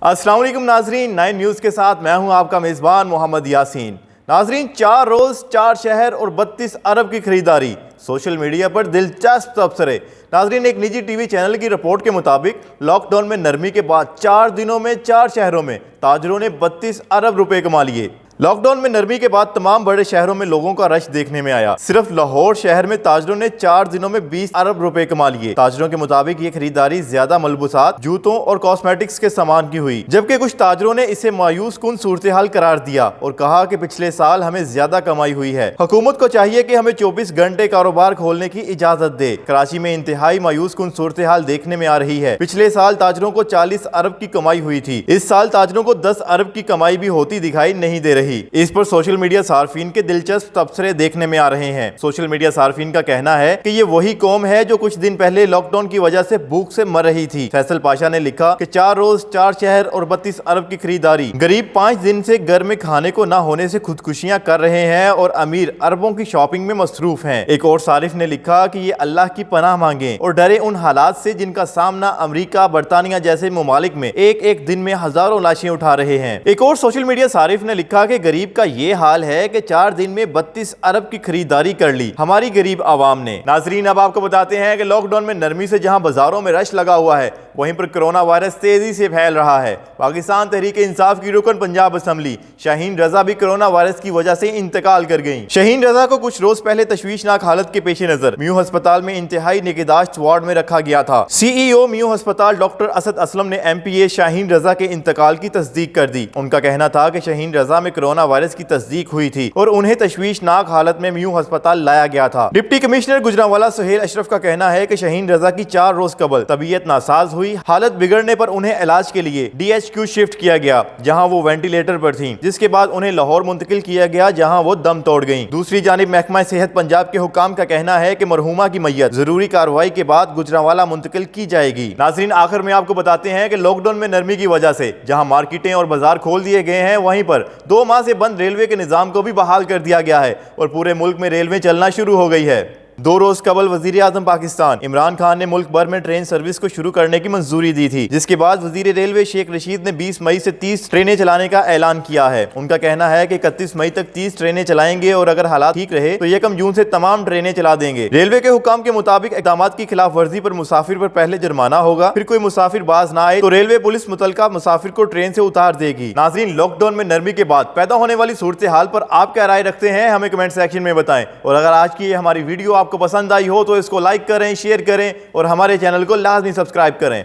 अस्सलाम वालेकुम नाजरीन, 9 न्यूज़ के साथ मैं हूं आपका मेज़बान मोहम्मद यासीन। नाजरीन, 4 रोज़ 4 शहर और 32 अरब की खरीदारी, सोशल मीडिया पर दिलचस्प तबसरे। नाजरीन, एक निजी टीवी चैनल की रिपोर्ट के मुताबिक लॉकडाउन में नरमी के बाद 4 दिनों में 4 शहरों में ताजरों ने 32 अरब रुपए कमा लिए। लॉकडाउन में नरमी के बाद तमाम बड़े शहरों में लोगों का रश देखने में आया। सिर्फ लाहौर शहर में ताजरों ने 4 दिनों में 20 अरब रुपए कमा लिए। ताजरों के मुताबिक ये खरीदारी ज्यादा मलबूसात, जूतों और कॉस्मेटिक्स के सामान की हुई, जबकि कुछ ताजरों ने इसे मायूस कुन सूरत हाल करार दिया और कहा कि पिछले साल हमें ज्यादा कमाई हुई है। हुकूमत को चाहिए कि हमें 24 घंटे कारोबार खोलने की इजाजत दे। कराची में इंतहाई मायूस कुन सूरत हाल देखने में आ रही है। पिछले साल ताजरों को 40 अरब की कमाई हुई थी, इस साल ताजरों को 10 अरब की कमाई भी होती दिखाई नहीं दे रही। इस पर सोशल मीडिया सार्फिन के दिलचस्प तबसरे देखने में आ रहे हैं। सोशल मीडिया सार्फिन का कहना है कि ये वही कौम है जो कुछ दिन पहले लॉकडाउन की वजह से भूख से मर रही थी। फैसल पाशा ने लिखा कि 4 रोज 4 शहर और 32 अरब की खरीदारी। गरीब 5 दिन से घर में खाने को ना होने से खुदकुशियां कर रहे हैं और अमीर अरबों की शॉपिंग में मसरूफ हैं। एक और सारिफ ने लिखा कि ये अल्लाह की पनाह मांगे और डरे उन हालात से जिनका सामना अमरीका, बरतानिया जैसे ममालिक में एक एक दिन में हजारों लाशें उठा रहे हैं। एक और सोशल मीडिया सारिफ ने लिखा कि गरीब का ये हाल है कि 4 दिन में 32 अरब की खरीदारी कर ली हमारी गरीब आवाम ने। नाजरीन, अब आपको बताते हैं कि लॉकडाउन में नरमी से जहां बाजारों में रश लगा हुआ है, वहीं पर कोरोना वायरस तेजी से फैल रहा है। पाकिस्तान तहरीक इंसाफ की रुकन पंजाब असम्बली शाहीन रजा भी कोरोना वायरस की वजह से इंतकाल कर गयी। शाहीन रजा को कुछ रोज पहले तशवीशनाक हालत के पेश नजर म्यू अस्पताल में इंतहाई निगहदाश्त वार्ड में रखा गया था। CEO म्यू अस्पताल डॉक्टर असद असलम ने MPA शाहीन रजा के इंतकाल की तस्दीक कर दी। उनका कहना था कि शाहीन रजा में कोरोना वायरस की तस्दीक हुई थी और उन्हें तशवीशनाक हालत में म्यू अस्पताल लाया गया था। डिप्टी कमिश्नर गुजरांवाला सुहेल अशरफ का कहना है कि शाहीन रजा की 4 रोज कबल तबीयत नासाज हुई। हालत बिगड़ने पर उन्हें इलाज के लिए DHQ शिफ्ट किया गया, जहां वो वेंटिलेटर पर थीं, जिसके बाद उन्हें लाहौर मुंतकिल किया गया, जहां वो दम तोड़ गईं। दूसरी जानिब महकमा सेहत पंजाब के हुकाम का कहना है कि मरहूमा की मैयत जरूरी कार्रवाई के बाद गुजरांवाला मुंतकिल की जाएगी। नाजरीन, आखिर में आपको बताते हैं कि लॉकडाउन में नरमी की वजह से जहां मार्केटें और बाजार खोल दिए गए हैं, वहीं पर 2 माह से बंद रेलवे के निजाम को भी बहाल कर दिया गया है और पूरे मुल्क में रेलवे चलना शुरू हो गई है। 2 रोज कबल वजीर आजम पाकिस्तान इमरान खान ने मुल्क भर में ट्रेन सर्विस को शुरू करने की मंजूरी दी थी, जिसके बाद वजीर रेलवे शेख रशीद ने 20 मई से 30 ट्रेनें चलाने का ऐलान किया है। उनका कहना है कि 31 मई तक 30 ट्रेनें चलाएंगे और अगर हालात ठीक रहे तो 1 जून से तमाम ट्रेनें चला देंगे। रेलवे के हुकाम के मुताबिक इक़दाम की खिलाफ वर्जी पर मुसाफिर पर पहले जुर्माना होगा, फिर कोई मुसाफिर बाज ना आए तो रेलवे पुलिस मुतलका मुसाफिर को ट्रेन से उतार देगी। नाजरीन, लॉकडाउन में नरमी के बाद पैदा होने वाली सूरत हाल पर आप क्या राय रखते हैं, हमें कमेंट सेक्शन में बताएं। और अगर आज की हमारी वीडियो आपको पसंद आई हो तो इसको लाइक करें, शेयर करें और हमारे चैनल को लाजमी सब्सक्राइब करें।